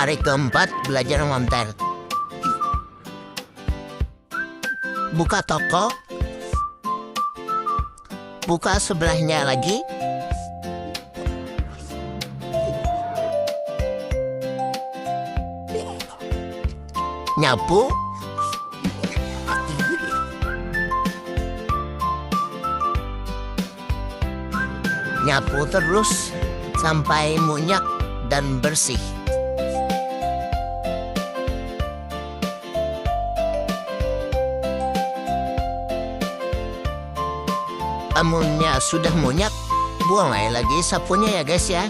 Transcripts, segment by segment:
Hari keempat belajar ngonten. Buka toko. Buka sebelahnya lagi. Nyapu. Nyapu terus sampai munyak dan bersih. Amunnya sudah munyak, buang aja lagi sapunya ya guys ya.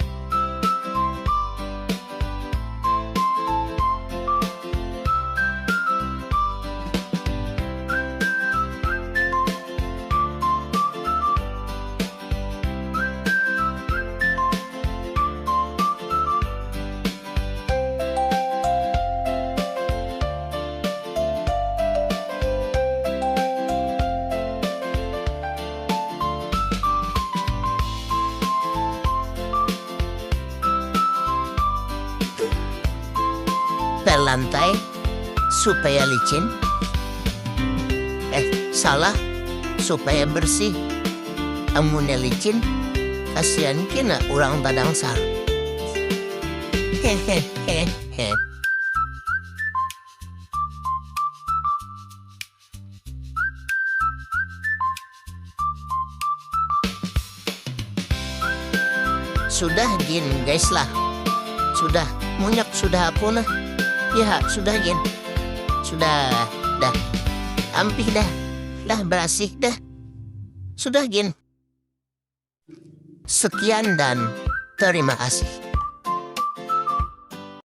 Pel lantai supaya licin. Salah, supaya bersih. Amunnya licin, kasihan kena orang tadang sar. Hehehe. Sudah gin guys lah. Sudah munyak sudah apa nah. Ya, sudah Gin. Sudah, dah. Ampih dah. Dah bersih dah. Sudah Gin. Sekian dan terima kasih.